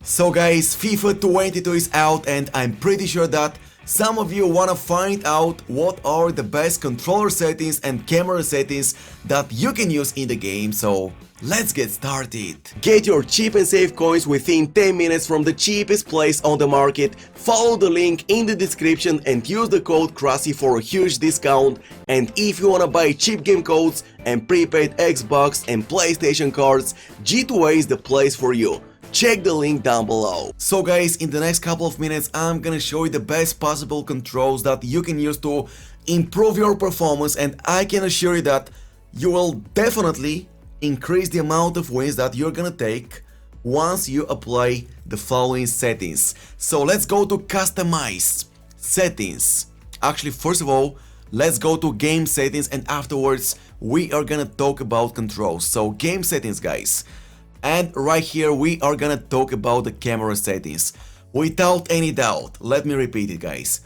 So guys, FIFA 22 is out and I'm pretty sure that some of you wanna find out what are the best controller settings and camera settings that you can use in the game, so let's get started. Get your cheap and safe coins within 10 minutes from the cheapest place on the market. Follow the link in the description and use the code Krasi for a huge discount. And if you wanna buy cheap game codes and prepaid Xbox and PlayStation cards, G2A is the place for you. Check the link down below. So guys, in the next couple of minutes I'm gonna show you the best possible controls that you can use to improve your performance, and I can assure you that you will definitely increase the amount of wins that you're gonna take once you apply the following settings. So let's go to customize settings. Actually, first of all, let's go to game settings and afterwards we are gonna talk about controls. So game settings, guys. And right here we are gonna talk about the camera settings. Without any doubt, let me repeat it guys,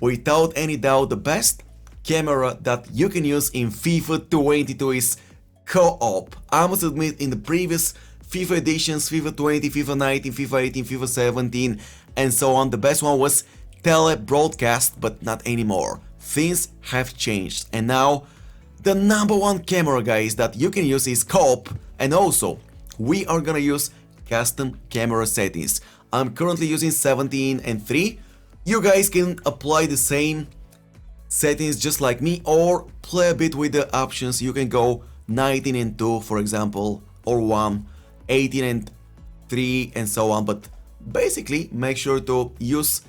without any doubt the best camera that you can use in FIFA 22 is co-op. I must admit, in the previous FIFA editions, FIFA 20, FIFA 19, FIFA 18, FIFA 17 and so on, the best one was tele-broadcast, but not anymore. Things have changed and now the number one camera, guys, that you can use is co-op. And also we are gonna use custom camera settings. I'm currently using 17 and 3. You guys can apply the same settings just like me or play a bit with the options. You can go 19 and 2 for example, or 1, 18 and 3 and so on, but basically make sure to use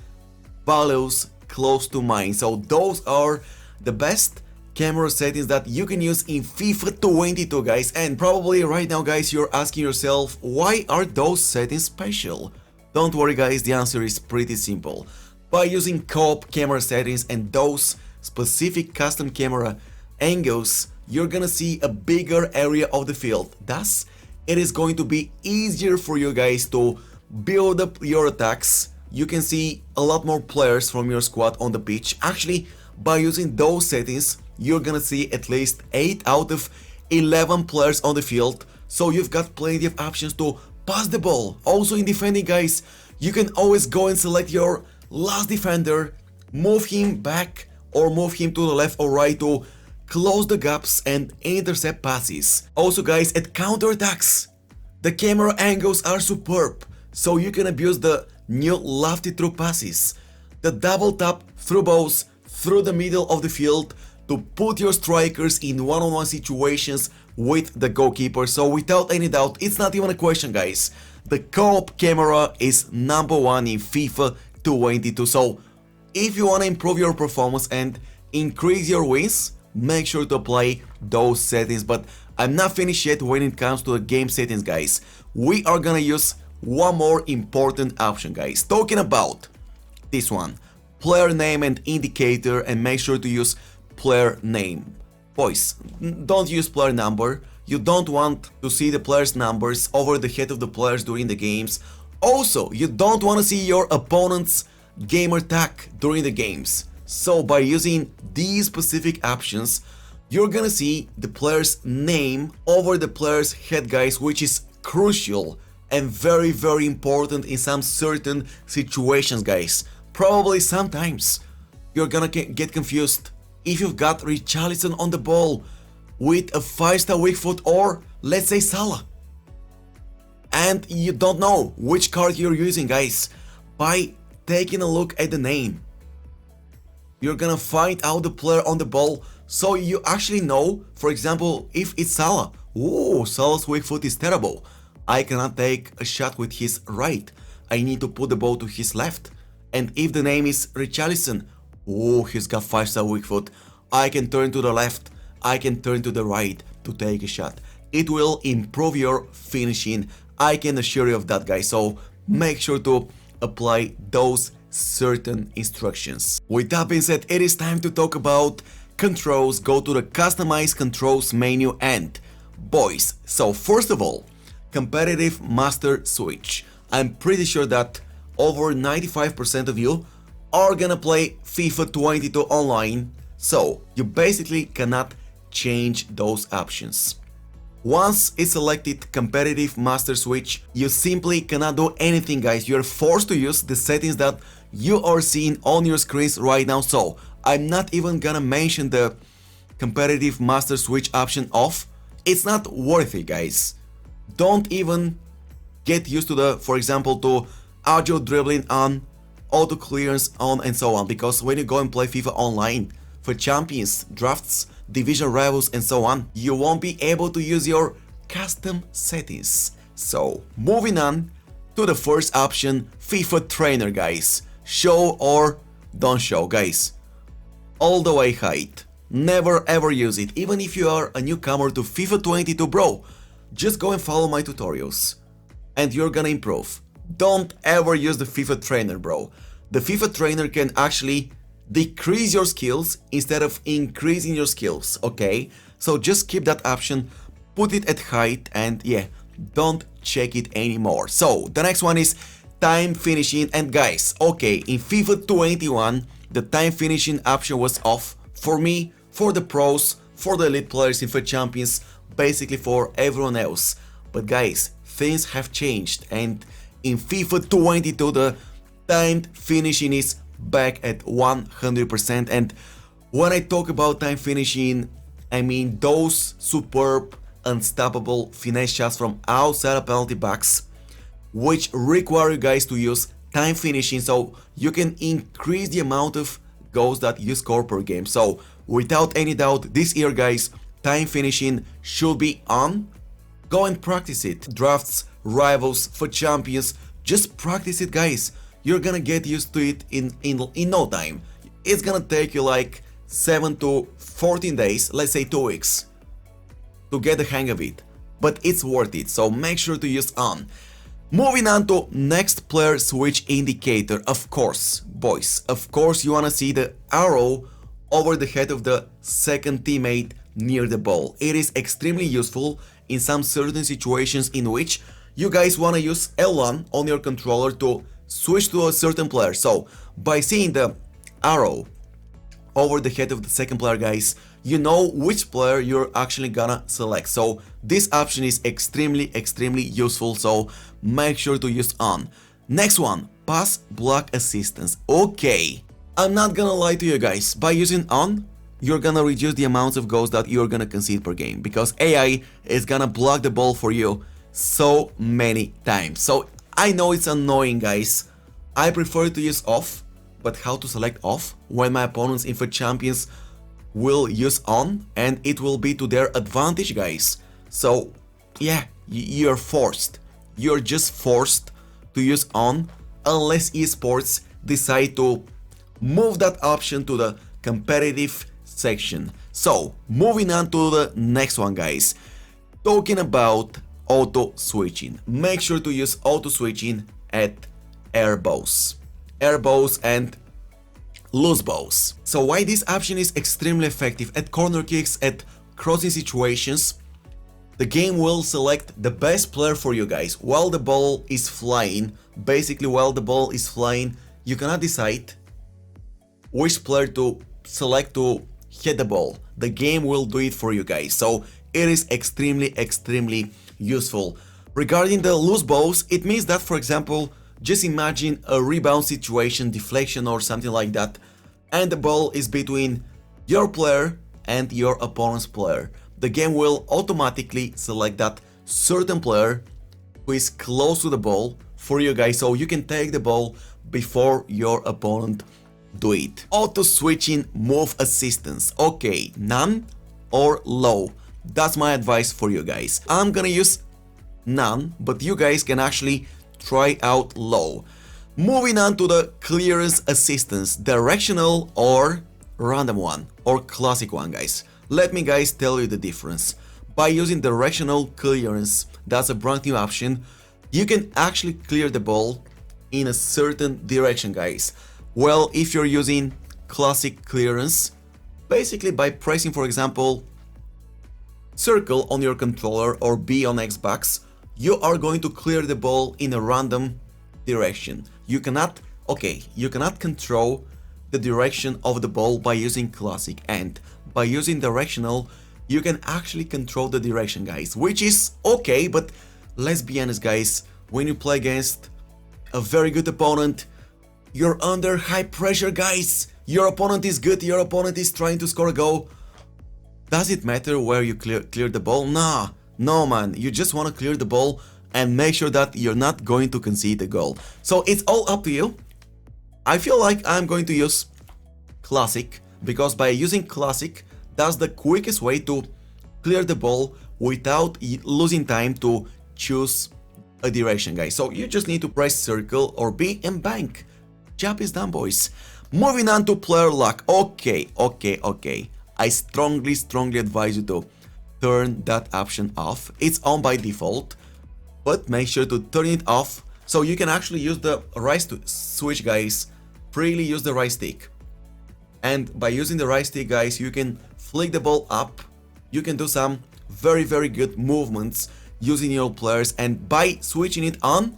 values close to mine. So those are the best camera settings that you can use in FIFA 22 guys. And probably right now guys you're asking yourself, why are those settings special? Don't worry guys, the answer is pretty simple. By using co-op camera settings and those specific custom camera angles, you're gonna see a bigger area of the field. Thus, it is going to be easier for you guys to build up your attacks. You can see a lot more players from your squad on the pitch. Actually, by using those settings, you're gonna see at least 8 out of 11 players on the field, so you've got plenty of options to pass the ball. Also in defending guys, you can always go and select your last defender, move him back or move him to the left or right to close the gaps and intercept passes. Also guys, at counterattacks, the camera angles are superb, so you can abuse the new lofty through passes, the double tap through balls through the middle of the field to put your strikers in one-on-one situations with the goalkeeper. So without any doubt, it's not even a question guys, the co-op camera is number one in FIFA 22. So if you want to improve your performance and increase your wins, make sure to apply those settings. But I'm not finished yet when it comes to the game settings guys. We are gonna use one more important option guys, talking about this one, player name and indicator, and make sure to use player name. Boys, don't use player number. You don't want to see the players' numbers over the head of the players during the games. Also, you don't want to see your opponent's gamer tag during the games. So by using these specific options, you're gonna see the player's name over the player's head guys, which is crucial and very important in some certain situations guys. Probably sometimes you're gonna get confused if you've got Richarlison on the ball with a 5-star weak foot, or let's say Salah, and you don't know which card you're using guys. By taking a look at the name, you're gonna find out the player on the ball, so you actually know, for example, if it's Salah, oh, Salah's weak foot is terrible, I cannot take a shot with his right, I need to put the ball to his left. And if the name is Richarlison, oh, he's got 5-star weak foot, I can turn to the left, I can turn to the right to take a shot. It will improve your finishing, I can assure you of that guys. So make sure to apply those certain instructions. With that being said, it is time to talk about controls. Go to the customize controls menu and boys, so first of all, competitive master switch. I'm pretty sure that over 95% of you are gonna play FIFA 22 online, so you basically cannot change those options. Once it's selected competitive master switch, you simply cannot do anything, guys. You're forced to use the settings that you are seeing on your screens right now. So I'm not even gonna mention the competitive master switch option off. It's not worth it, guys. Don't even get used to the, for example, to audio dribbling on, auto clearance on, and so on, because when you go and play FIFA online for champions, drafts, division rivals, and so on, you won't be able to use your custom settings. So moving on to the first option, FIFA trainer, guys. Show or don't show, guys. All the way hide. Never ever use it, even if you are a newcomer to FIFA 22, bro. Just go and follow my tutorials and you're gonna improve. Don't ever use the FIFA trainer, bro. The FIFA trainer can actually decrease your skills instead of increasing your skills, okay? So just keep that option, put it at height, and yeah, don't check it anymore. So the next one is time finishing, and guys, okay, in FIFA 21 the time finishing option was off for me, for the pros, for the elite players in FUT Champions, basically for everyone else. But guys, things have changed, and in FIFA 22 the timed finishing is back at 100%. And when I talk about time finishing, I mean those superb, unstoppable finesse shots from outside of penalty box, which require you guys to use time finishing so you can increase the amount of goals that you score per game. So without any doubt, this year, guys, time finishing should be on. Go and practice it. Drafts, rivals, for champions, just practice it, guys. You're gonna get used to it in no time. It's gonna take you like 7 to 14 days, let's say 2 weeks, to get the hang of it. But it's worth it, so make sure to use on. Moving on to next player switch indicator. Of course, boys, of course you wanna see the arrow over the head of the second teammate near the ball. It is extremely useful in some certain situations in which you guys wanna use L1 on your controller to switch to a certain player. So by seeing the arrow over the head of the second player, guys, you know which player you're actually gonna select. So this option is extremely useful, so make sure to use on. Next one, pass block assistance. Okay, I'm not gonna lie to you guys, by using on, you're gonna reduce the amounts of goals that you're gonna concede per game, because AI is gonna block the ball for you so many times. So I know it's annoying, guys. I prefer to use off, but how to select off when my opponents in FUT Champions will use on, and it will be to their advantage, guys. So yeah, you're forced. You're just forced to use on unless esports decide to move that option to the competitive section. So moving on to the next one, guys. Talking about auto switching. Make sure to use auto switching at air balls and loose balls. So why this option is extremely effective at corner kicks, at crossing situations, the game will select the best player for you guys while the ball is flying. Basically, while the ball is flying, you cannot decide which player to select to hit the ball. The game will do it for you guys. So it is extremely useful. Regarding the loose balls, it means that, for example, just imagine a rebound situation, deflection or something like that, and the ball is between your player and your opponent's player. The game will automatically select that certain player who is close to the ball for you guys, so you can take the ball before your opponent do it. Auto switching move assistance. Okay, none or low. That's my advice for you guys. I'm gonna use none, but you guys can actually try out low. Moving on to the clearance assistance, directional or random one or classic one, guys. Let me guys tell you the difference. By using directional clearance, that's a brand new option, you can actually clear the ball in a certain direction, guys. Well, if you're using classic clearance, basically by pressing, for example, circle on your controller or B on Xbox, you are going to clear the ball in a random direction. You cannot control the direction of the ball by using classic, and by using directional, you can actually control the direction, guys, which is okay, but let's be honest, guys, when you play against a very good opponent, you're under high pressure, guys. Your opponent is good, your opponent is trying to score a goal. Does it matter where you clear the ball? Nah, no man, you just want to clear the ball and make sure that you're not going to concede the goal. So it's all up to you. I feel like I'm going to use Classic, because by using Classic, that's the quickest way to clear the ball without losing time to choose a direction, guys. So you just need to press circle or B and bank. Job is done, boys. Moving on to player luck. Okay. I strongly advise you to turn that option off. It's on by default, but make sure to turn it off so you can actually use the right switch, guys. Freely use the right stick. And by using the right stick, guys, you can flick the ball up. You can do some very good movements using your players, and by switching it on,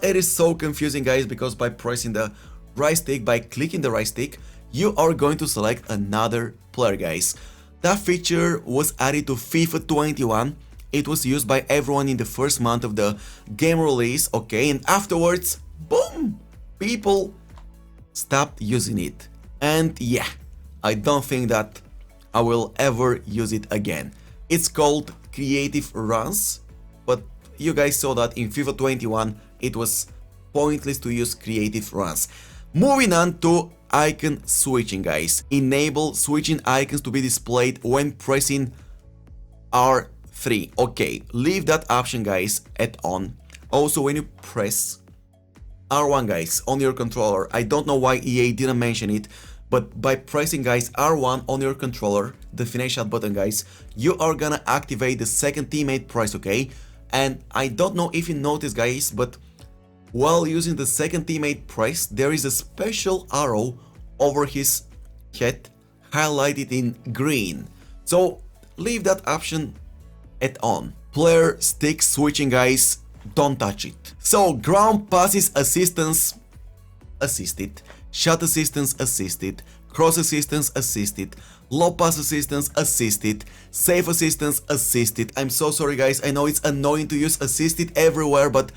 it is so confusing, guys, because by pressing the right stick, by clicking the right stick, you are going to select another player, guys. That feature was added to FIFA 21. It was used by everyone in the first month of the game release, okay, and afterwards, boom, people stopped using it. And yeah, I don't think that I will ever use it again. It's called Creative Runs, but you guys saw that in FIFA 21 it was pointless to use Creative Runs. Moving on to icon switching, guys. Enable switching icons to be displayed when pressing R3. Okay, leave that option, guys, at on. Also, when you press R1, guys, on your controller, I don't know why EA didn't mention it, but by pressing, guys, R1 on your controller, the finish shot button, guys, you are gonna activate the second teammate press, okay? And I don't know if you noticed, guys, but while using the second teammate press, there is a special arrow over his head highlighted in green. So leave that option at on. Player stick switching, guys, don't touch it. So ground passes assistance assisted, shot assistance assisted, cross assistance assisted, low pass assistance assisted, save assistance assisted. I'm so sorry, guys, I know it's annoying to use assisted everywhere, but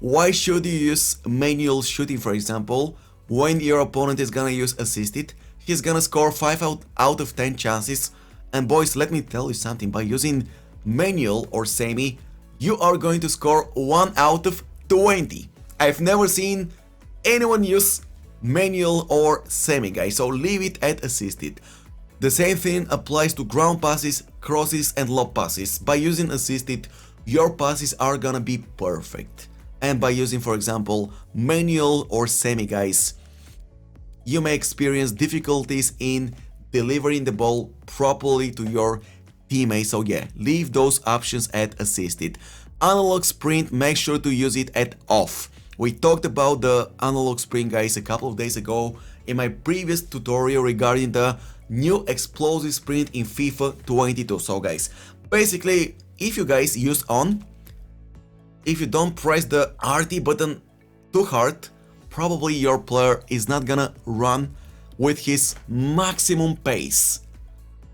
why should you use manual shooting, for example, when your opponent is gonna use assisted? He's gonna score 5 out of 10 chances. And boys, let me tell you something, by using manual or semi, you are going to score 1 out of 20. I've never seen anyone use manual or semi, guys, so leave it at assisted. The same thing applies to ground passes, crosses and lob passes. By using assisted, your passes are gonna be perfect. And by using, for example, manual or semi, guys, you may experience difficulties in delivering the ball properly to your teammates. So yeah, leave those options at assisted. Analog sprint, make sure to use it at off. We talked about the analog sprint, guys, a couple of days ago in my previous tutorial regarding the new explosive sprint in FIFA 22. So guys, basically, if you guys use on, if you don't press the RT button too hard, probably your player is not gonna run with his maximum pace.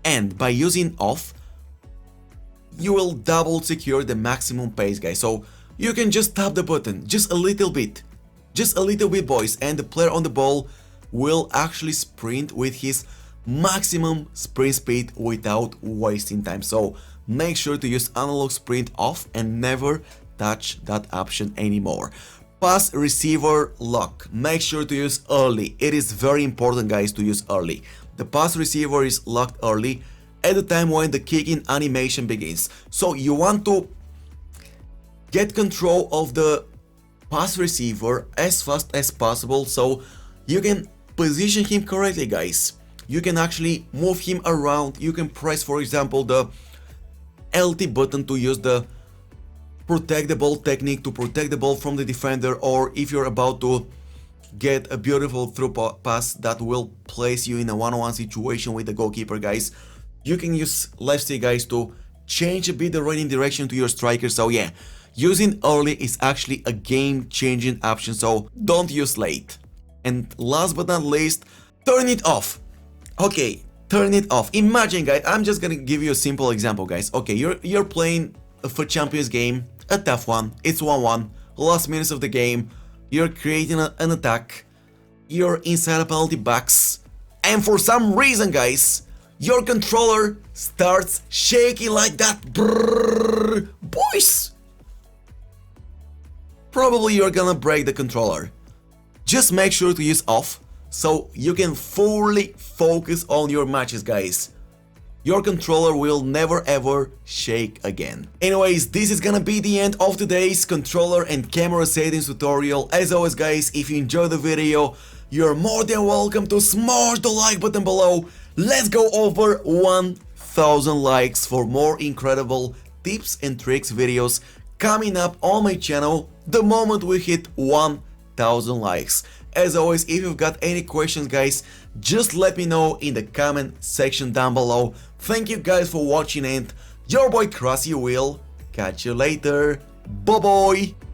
And by using off, you will double secure the maximum pace, guys. So you can just tap the button just a little bit, boys, and the player on the ball will actually sprint with his maximum sprint speed without wasting time. So make sure to use analog sprint off and never touch that option anymore. Pass receiver lock, make sure to use early. It is very important, guys, to use early. The pass receiver is locked early at the time when the kicking animation begins. So you want to get control of the pass receiver as fast as possible so you can position him correctly, guys. You can actually move him around. You can press, for example, the LT button to use the protect the ball technique to protect the ball from the defender, or if you're about to get a beautiful through pass that will place you in a one-on-one situation with the goalkeeper, guys, you can use left stick, guys, to change a bit the running direction to your striker. So yeah, using early is actually a game-changing option, so don't use late. And last but not least, turn it off. Okay, turn it off. Imagine, guys, I'm just gonna give you a simple example, guys. Okay, you're playing a FUT Champions game, a tough one, it's 1-1, last minutes of the game, you're creating an attack, you're inside a penalty box, and for some reason, guys, your controller starts shaking like that. Brrr, boys! Probably you're gonna break the controller. Just make sure to use off so you can fully focus on your matches, guys. Your controller will never ever shake again. Anyways, this is gonna be the end of today's controller and camera settings tutorial. As always, guys, if you enjoyed the video, you're more than welcome to smash the like button below. Let's go over 1000 likes for more incredible tips and tricks videos coming up on my channel the moment we hit 1000 likes. As always, if you've got any questions, guys, just let me know in the comment section down below. Thank you guys for watching, and your boy Krasi will catch you later. Bye bye!